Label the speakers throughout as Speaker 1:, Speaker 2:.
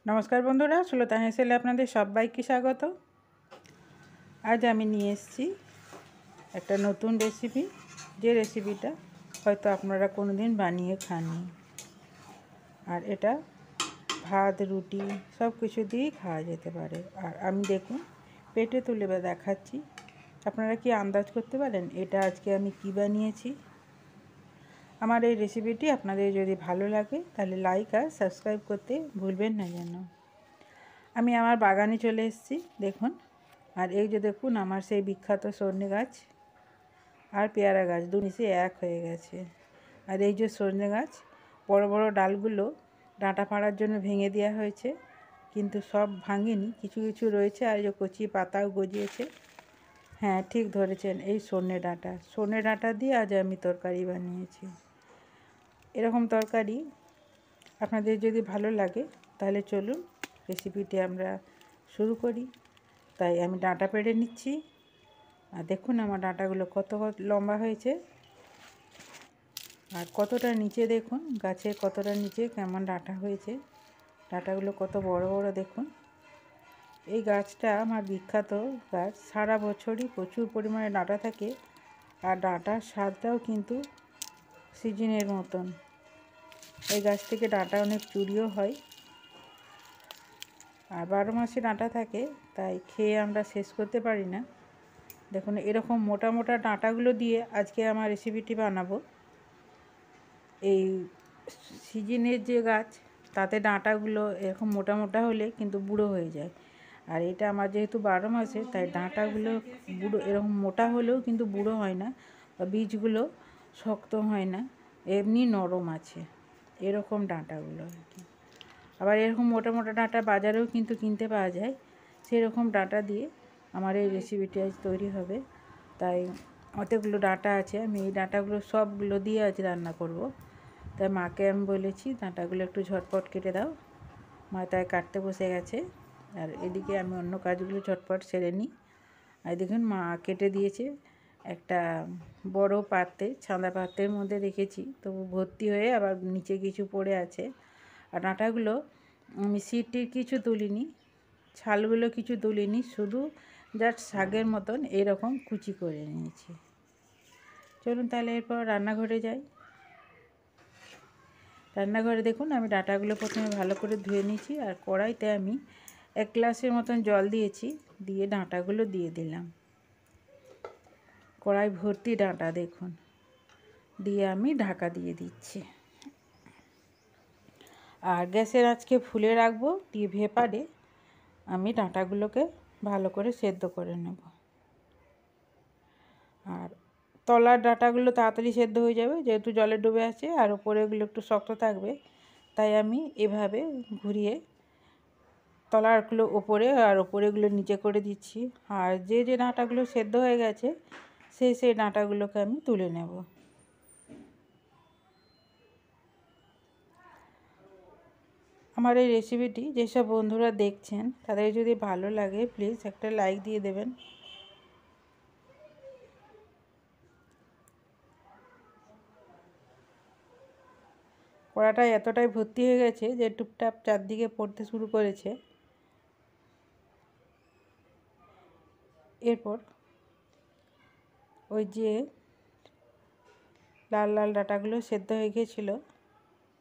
Speaker 1: নমস্কার বন্ধুরা, সুলতান হেসেলে আপনাদের সবাইকে স্বাগত। আজ আমি নিয়ে এসেছি একটা নতুন রেসিপি, যে রেসিপিটা হয়তো আপনারা কোনোদিন বানিয়ে খাননি। আর এটা ভাত, রুটি সব কিছু দিয়েই খাওয়া যেতে পারে। আর আমি দেখুন পেটে তুলে দেখাচ্ছি। আপনারা কি আন্দাজ করতে পারেন এটা আজকে আমি কি বানিয়েছি? আমার এই রেসিপিটি আপনাদের যদি ভালো লাগে তাহলে লাইক আর সাবস্ক্রাইব করতে ভুলবেন না যেন। আমি আমার বাগানে চলে এসেছি দেখুন। আর এই যে দেখুন আমার সেই বিখ্যাত সজনে গাছ আর পেয়ারা গাছ দু মিশে এক হয়ে গেছে। আর এই যে সজনে গাছ বড় বড় ডালগুলো ডাঁটা ফাড়ার জন্য ভেঙে দেওয়া হয়েছে, কিন্তু সব ভাঙেনি, কিছু কিছু রয়েছে। আর এই যে কচি পাতাও গজিয়েছে। হ্যাঁ, ঠিক ধরেছেন, এই সজনে ডাঁটা দিয়ে আজ আমি তরকারি বানিয়েছি। এরকম তরকারি আপনাদের যদি ভালো লাগে তাহলে চলুন রেসিপিটি আমরা শুরু করি। তাই আমি ডাঁটা পেড়ে নিচ্ছি। আর দেখুন আমার ডাঁটাগুলো কত লম্বা হয়েছে আর কতটা নিচে, দেখুন গাছের কতটা নিচে কেমন ডাঁটা হয়েছে। ডাঁটাগুলো কত বড় বড় দেখুন। এই গাছটা আমার বিখ্যাত গাছ, সারা বছরই প্রচুর পরিমাণে ডাঁটা থাকে। আর ডাঁটার স্বাদটাও কিন্তু সিজনের মতন। এই গাছ থেকে ডাঁটা অনেক চুরিও হয়। আর 12 মাসে ডাঁটা থাকে, তাই খেয়ে আমরা শেষ করতে পারি না। দেখুন এরকম মোটা মোটা ডাঁটাগুলো দিয়ে আজকে আমার রেসিপিটি বানাবো। এই সিজনের যে গাছ তাতে ডাঁটাগুলো এরকম মোটা মোটা হলে কিন্তু বুড়ো হয়ে যায়। আর এটা আমার যেহেতু 12 মাসে, তাই ডাঁটাগুলো বুড়ো এরকম মোটা হলেও কিন্তু বুড়ো হয় না, বা বীজগুলো শক্ত হয় না, এমনি নরম আছে এরকম ডাঁটাগুলো আর কি। আবার এরকম মোটা মোটা ডাঁটা বাজারেও কিন্তু কিনতে পাওয়া যায়। সেরকম ডাঁটা দিয়ে আমার এই রেসিপিটি আজ তৈরি হবে। তাই অতগুলো ডাঁটা আছে, আমি এই ডাঁটাগুলো সবগুলো দিয়ে আজ রান্না করব। তাই মাকে আমি বলেছি ডাঁটাগুলো একটু ঝটপট কেটে দাও। মা তাই কাটতে বসে গেছে। আর এদিকে আমি অন্য কাজগুলো ঝটপট সেরে নিই। আর দেখুন মা কেটে দিয়েছে। একটা বড় পাত্রে, ছাঁদা পাত্রের মধ্যে রেখেছি, তবু ভর্তি হয়ে আবার নিচে কিছু পড়ে আছে। আর ডাঁটাগুলো আমি সিটির কিছু তুলিনি, ছালগুলো কিছু তুলিনি, শুধু জাস্ট শাকের মতন এরকম কুচি করে নিয়েছি। চলুন তাহলে এরপর রান্নাঘরে যাই। রান্নাঘরে দেখুন আমি ডাঁটাগুলো প্রথমে ভালো করে ধুয়ে নিয়েছি। আর কড়াইতে আমি 1 গ্লাসের মতন জল দিয়েছি, দিয়ে ডাঁটাগুলো দিয়ে দিলাম। কড়াই ভর্তি ডাঁটা দেখুন, দিয়ে আমি ঢাকা দিয়ে দিচ্ছি। আর গ্যাসের আঁচকে ফুলে রাখবো, দিয়ে ভেপারে আমি ডাঁটাগুলোকে ভালো করে সেদ্ধ করে নেব। আর তলার ডাঁটাগুলো তাড়াতাড়ি সেদ্ধ হয়ে যাবে, যেহেতু জলে ডুবে আছে। আর ওপরেগুলো একটু শক্ত থাকবে, তাই আমি এভাবে ঘুরিয়ে তলারগুলো ওপরে আর ওপরেগুলো নিচে করে দিচ্ছি। আর যে যে ডাঁটাগুলো সেদ্ধ হয়ে গেছে সেই ডাঁটাগুলোকে আমি তুলে নেব। আমার এই রেসিপিটি যেসব বন্ধুরা দেখছেন তাদের যদি ভালো লাগে প্লিজ একটা লাইক দিয়ে দেবেন। কড়াটা এতটাই ভর্তি হয়ে গেছে যে টুপটাপ চারদিকে পড়তে শুরু করেছে। এরপর ওই যে লাল লাল ডাঁটাগুলো সেদ্ধ হয়ে গিয়েছিলো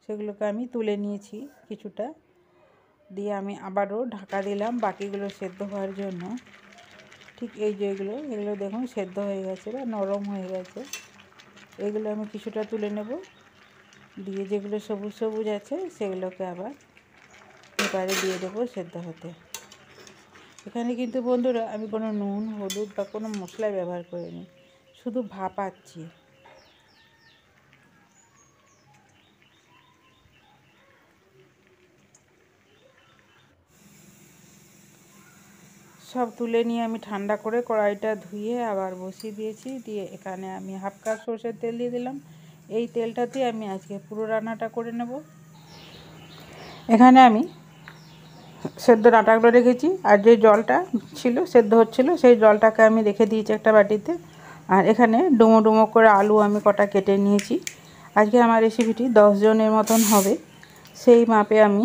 Speaker 1: সেগুলোকে আমি তুলে নিয়েছি কিছুটা, দিয়ে আমি আবারও ঢাকা দিলাম বাকিগুলো সেদ্ধ হওয়ার জন্য। ঠিক এই যে এগুলো দেখুন সেদ্ধ হয়ে গেছে বা নরম হয়ে গেছে। এগুলো আমি কিছুটা তুলে নেব, দিয়ে যেগুলো সবুজ সবুজ আছে সেগুলোকে আবার এবারে দিয়ে দেবো সেদ্ধ হতে। এখানে কিন্তু বন্ধুরা আমি কোনো নুন, হলুদ বা কোনো মশলা ব্যবহার করিনি, শুধু ভাপাচ্ছি। সব তুলে নিয়ে আমি ঠান্ডা করে কড়াইটা ধুয়ে আবার বসিয়ে দিয়েছি। দিয়ে এখানে আমি 1/2 কাপ সরষের তেল দিয়ে দিলাম। এই তেলটাতে আমি আজকে পুরো রান্নাটা করে নেব। এখানে আমি সেদ্ধ ডাঁটাগুলো রেখেছি, আর যে জলটা ছিল সেদ্ধ হচ্ছিল সেই জলটাকে আমি রেখে দিয়েছি একটা বাটিতে। আর এখানে ডুমো ডুমো করে আলু আমি কটা কেটে নিয়েছি। আজকে আমার রেসিপিটি 10 জনের মতন হবে, সেই মাপে আমি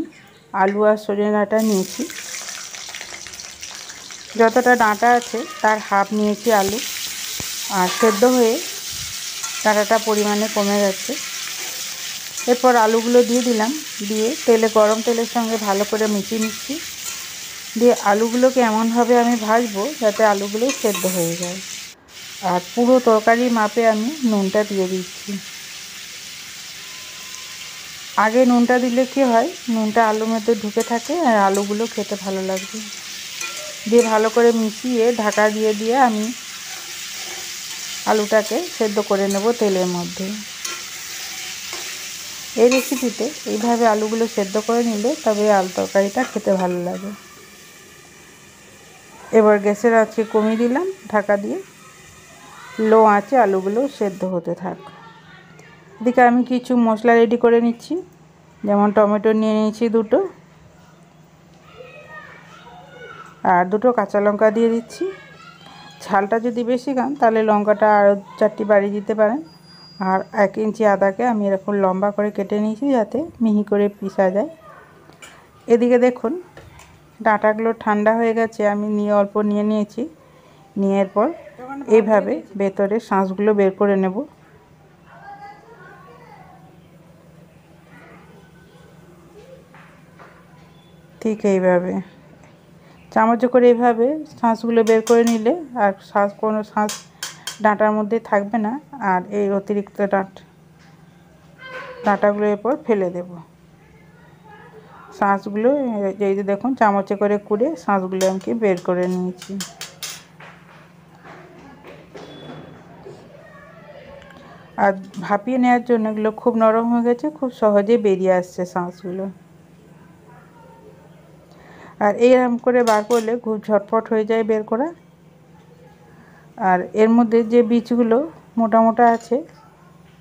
Speaker 1: আলু আর সজনে ডাঁটা নিয়েছি। যতটা ডাঁটা আছে তার হাফ নিয়েছি আলু, আর সেদ্ধ হয়ে ডাঁটাটা পরিমাণে কমে গেছে। এরপর আলুগুলো দিয়ে দিলাম, দিয়ে গরম তেলের সঙ্গে ভালো করে মিশিয়ে নিচ্ছি। দিয়ে আলুগুলোকে এমনভাবে আমি ভাজবো যাতে আলুগুলো সেদ্ধ হয়ে যায়। আর পুরো তরকারির মাপে আমি নুনটা দিয়ে দিচ্ছি। আগে নুনটা দিলে কি হয়, নুনটা আলুর মধ্যে ঢুকে থাকে আর আলুগুলো খেতে ভালো লাগবে। দিয়ে ভালো করে মিশিয়ে ঢাকা দিয়ে দিয়ে আমি আলুটাকে সেদ্ধ করে নেব তেলের মধ্যে। এই রেসিপিতে এইভাবে আলুগুলো সেদ্ধ করে নিলে তবে আলু তরকারিটা খেতে ভালো লাগে। এবার গ্যাসের আঁচকে কমিয়ে দিলাম, ঢাকা দিয়ে লো আঁচে আলুগুলো সেদ্ধ হতে থাক। এদিকে আমি কিছু মশলা রেডি করে নিচ্ছি। যেমন টমেটো নিয়ে নিয়েছি দুটো, আর দুটো কাঁচা লঙ্কা দিয়ে দিচ্ছি। ঝালটা যদি বেশি খান তাহলে লঙ্কাটা আরও 4টি বাড়িয়ে দিতে পারেন। আর 1 ইঞ্চি আদাকে আমি এরকম লম্বা করে কেটে নিয়েছি যাতে মিহি করে পিষা যায়। এদিকে দেখুন ডাঁটাগুলো ঠান্ডা হয়ে গেছে, আমি অল্প নিয়ে নিয়েছি। নিয়ে এরপর এইভাবে ভেতরে শাঁসগুলো বের করে নেব। ঠিক এইভাবে চামচে করে এইভাবে শাঁসগুলো বের করে নিলে আর কোনো শাঁস ডাঁটার মধ্যে থাকবে না। আর এই অতিরিক্ত ডাঁটাগুলো এরপর ফেলে দেব। শাঁসগুলো এই যে দেখুন চামচে করে কুড়ে শাঁসগুলো আমি বের করে নিয়েছি। আর ভাপিয়ে নেওয়ার জন্য এগুলো খুব নরম হয়ে গেছে, খুব সহজেই বেরিয়ে আসছে শাঁসগুলো। আর এইরকম করে বার করলে খুব ঝটপট হয়ে যায় বের করা। আর এর মধ্যে যে বীজগুলো মোটা মোটা আছে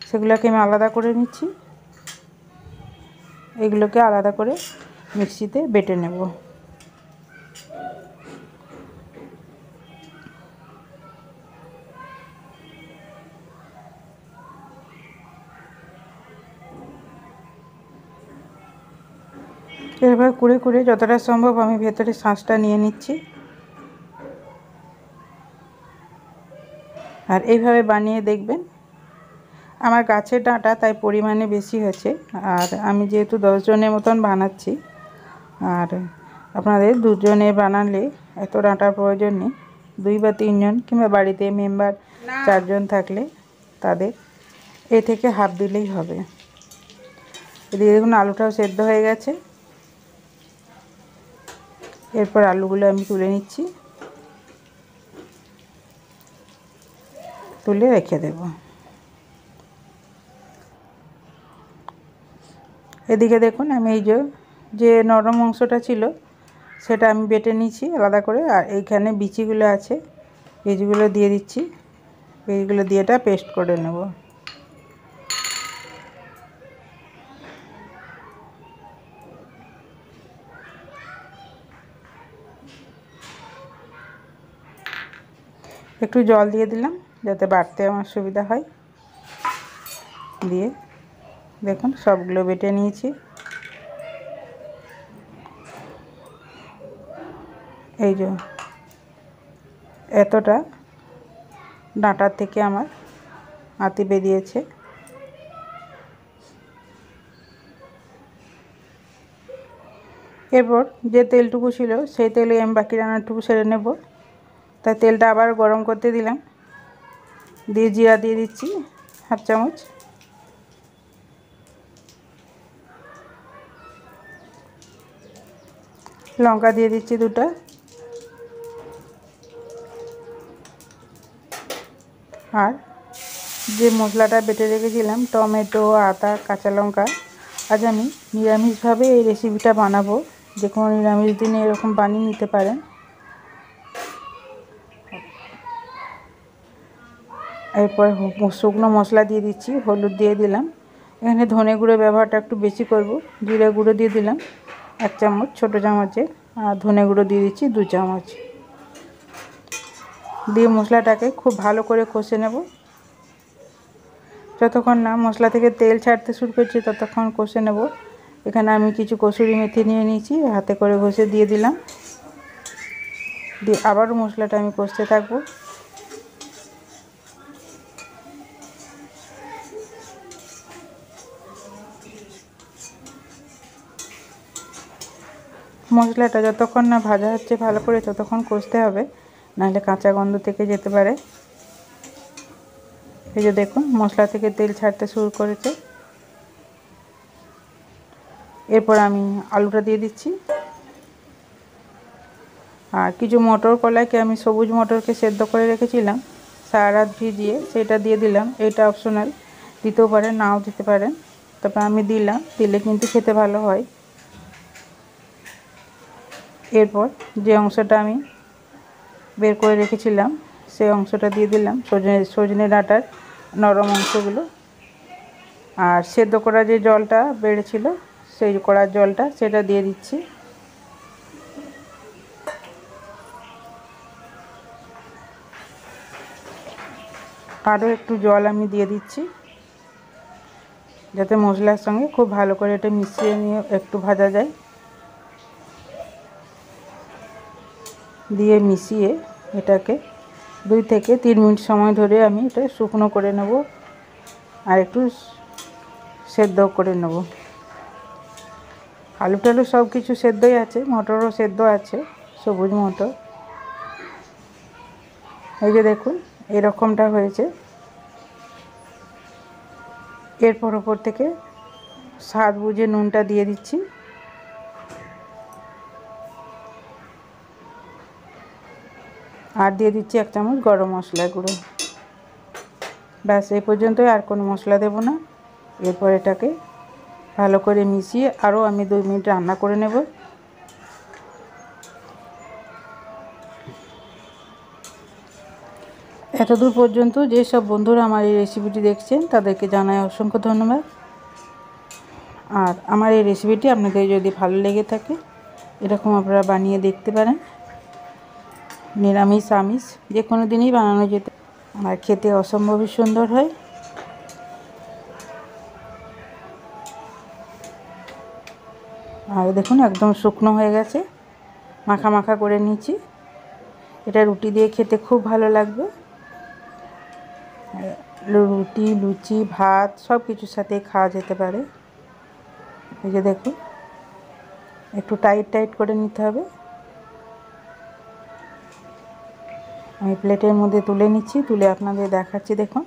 Speaker 1: সেগুলোকে আমি আলাদা করে নিচ্ছি। এগুলোকে আলাদা করে মিক্সিতে বেটে নেব। এবার কুড়ে কুড়ে যতটা সম্ভব আমি ভেতরে শাঁসটা নিয়ে নিচ্ছি। আর এইভাবে বানিয়ে দেখবেন। আমার গাছের ডাঁটা তাই পরিমাণে বেশি হয়েছে। আর আমি যেহেতু 10 জনের মতন বানাচ্ছি, আর আপনাদের 2 জনে বানালে এত ডাঁটার প্রয়োজন নেই। 2 বা 3 জন কিংবা বাড়িতে মেম্বার 4 জন থাকলে তাদের এ থেকে হাফ দিলেই হবে। এদিকে দেখুন আলুটাও সেদ্ধ হয়ে গেছে। এরপর আলুগুলো আমি তুলে নিচ্ছি, তুলে রেখে দেব। এদিকে দেখুন আমি এই যে নরম অংশটা ছিল সেটা আমি বেটে নিচ্ছি আলাদা করে। আর এইখানে বিচিগুলো আছে, বীজগুলো দিয়ে দিচ্ছি। বীজগুলো দিয়ে এটা পেস্ট করে নেব। একটু জল দিয়ে দিলাম যাতে বাটতে আমার সুবিধা হয়। দিয়ে দেখুন সবগুলো বেটে নিয়েছি। এই যে এতটা ডাঁটার থেকে আমার আঁতি বেরিয়েছে। এরপর যে তেলটুকু ছিল সেই তেলে আমি বাকি রান্নাটুকু সেরে নেব। তাই তেলটা আবার গরম করতে দিলাম। দিয়ে জিরা দিয়ে দিচ্ছি হাফ চামচ। লঙ্কা দিয়ে দিচ্ছি 2টা। আর যে মশলাটা বেটে রেখেছিলাম টমেটো, আদা, কাঁচা লঙ্কা, আজ আমি নিরামিষভাবে এই রেসিপিটা বানাবো। যে কোনো নিরামিষ দিনে এরকম বানিয়ে নিতে পারেন। এরপর শুকনো মশলা দিয়ে দিচ্ছি, হলুদ দিয়ে দিলাম। এখানে ধনে গুঁড়ো ব্যবহারটা একটু বেশি করব। জিরে গুঁড়ো দিয়ে দিলাম 1 চামচ ছোটো চামচে, আর ধনে গুঁড়ো দিয়ে দিচ্ছি 2 চামচ। দিয়ে মশলাটাকে খুব ভালো করে কষে নেব। যতক্ষণ না মশলা থেকে তেল ছাড়তে শুরু করছে ততক্ষণ কষে নেব। এখানে আমি কিছু কসুরি মেথি নিয়ে নিয়েছি, হাতে করে ঘষে দিয়ে দিলাম। দিয়ে আবারও মশলাটা আমি কষতে থাকবো। মশলাটা যতক্ষণ না ভাজা হচ্ছে ভালো করে ততক্ষণ কষতে হবে, নাহলে কাঁচা গন্ধ থেকে যেতে পারে। এই যে দেখুন মশলা থেকে তেল ছাড়তে শুরু করেছে। এরপর আমি আলুটা দিয়ে দিচ্ছি। আর কিছু মটর কলাইকে আমি সবুজ মটরকে সেদ্ধ করে রেখেছিলাম সারা রাত ভিজিয়ে, সেটা দিয়ে দিলাম। এটা অপশনাল, দিতেও পারেন নাও দিতে পারেন, তবে আমি দিলাম, দিলে কিন্তু খেতে ভালো হয়। এরপর যে অংশটা আমি বের করে রেখেছিলাম সেই অংশটা দিয়ে দিলাম, সজনে ডাঁটার নরম অংশগুলো। আর সেদ্ধ করা যে জলটা বেড়েছিল সেই কড়ার জলটা সেটা দিয়ে দিচ্ছি। আরও একটু জল আমি দিয়ে দিচ্ছি, যাতে মশলার সঙ্গে খুব ভালো করে এটা মিশিয়ে নিয়ে একটু ভাজা যায়। দিয়ে মিশিয়ে এটাকে 2 থেকে 3 মিনিট সময় ধরে আমি এটা শুকনো করে নেব, আর একটু সেদ্ধ করে নেব। আলু টালু সব কিছু সেদ্ধই আছে, মটরও সেদ্ধ আছে, সবুজ মটর। এই যে দেখুন এরকমটা হয়েছে। এরপর ওপর থেকে স্বাদ বুঝে নুনটা দিয়ে দিচ্ছি। আর দিয়ে দিচ্ছি 1 চামচ গরম মশলা গুঁড়ো। ব্যাস এই পর্যন্তই, আর কোনো মশলা দেব না। এরপর এটাকে ভালো করে মিশিয়ে আরও আমি 2 মিনিট রান্না করে নেব। এতদূর পর্যন্ত যেসব বন্ধুরা আমার এই রেসিপিটি দেখছেন তাদেরকে জানাই অসংখ্য ধন্যবাদ। আর আমার এই রেসিপিটি আপনাদের যদি ভালো লেগে থাকে এরকম আপনারা বানিয়ে দেখতে পারেন। নিরামিষ আমিষ যে কোনো দিনই বানানো যেতে, আর খেতে অসম্ভবই সুন্দর হয়। আর দেখুন একদম শুকনো হয়ে গেছে, মাখা মাখা করে নিয়েছি। এটা রুটি দিয়ে খেতে খুব ভালো লাগবে। রুটি, লুচি, ভাত সব কিছুর সাথে খাওয়া যেতে পারে। এই যে দেখুন একটু টাইট টাইট করে নিতে হবে। আমি প্লেটের মধ্যে তুলে নিচ্ছি, তুলে আপনাদের দেখাচ্ছি। দেখুন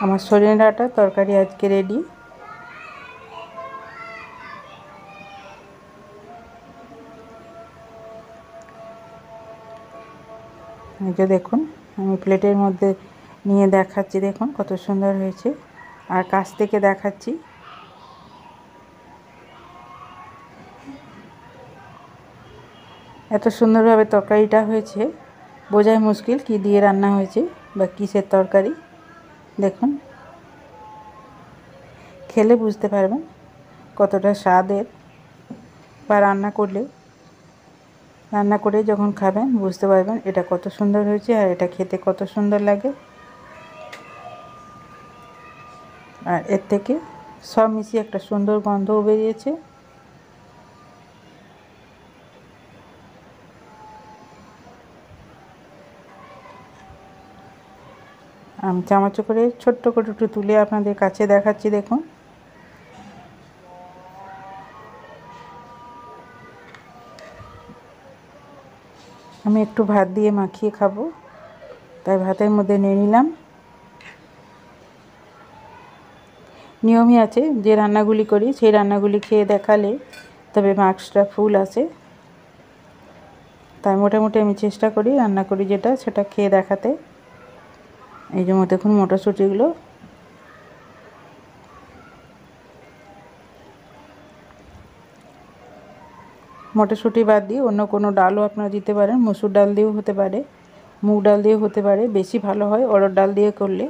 Speaker 1: আমার সজনে ডাঁটার তরকারি আজকে রেডি। এই যে দেখুন আমি প্লেটের মধ্যে নিয়ে দেখাচ্ছি, দেখুন কত সুন্দর হয়েছে। আর কাছ থেকে দেখাচ্ছি। এত সুন্দরভাবে তরকারিটা হয়েছে, বোঝাই মুশকিল কি দিয়ে রান্না হয়েছে বা কিসের তরকারি। দেখুন খেলে বুঝতে পারবেন কতটা স্বাদের, বা রান্না করে যখন খাবেন বুঝতে পারবেন এটা কত সুন্দর হয়েছে আর এটা খেতে কত সুন্দর লাগে। আর এর থেকে সব মিশিয়ে একটা সুন্দর গন্ধও বেরিয়েছে। আমি চামচ করে ছোট্ট করে একটু তুলে আপনাদের কাছে দেখাচ্ছি। দেখুন আমি একটু ভাত দিয়ে মাখিয়ে খাবো, তাই ভাতের মধ্যে নিয়ে নিলাম। নিয়মই আছে, যে রান্নাগুলি করি সেই রান্নাগুলি খেয়ে দেখালে তবে মার্কসটা ফুল আসে। তাই মোটামুটি আমি চেষ্টা করি রান্না করি যেটা সেটা খেয়ে দেখাতে। এই যে দেখুন মটরশুঁটিগুলো মটরশুঁটি বাদ দিয়ে অন্য কোনো ডালও আপনারা দিতে পারেন, মসুর ডাল দিয়েও হতে পারে, মুগ ডাল দিয়েও হতে পারে, বেশি ভালো হয় অড়হর ডাল দিয়ে করলে।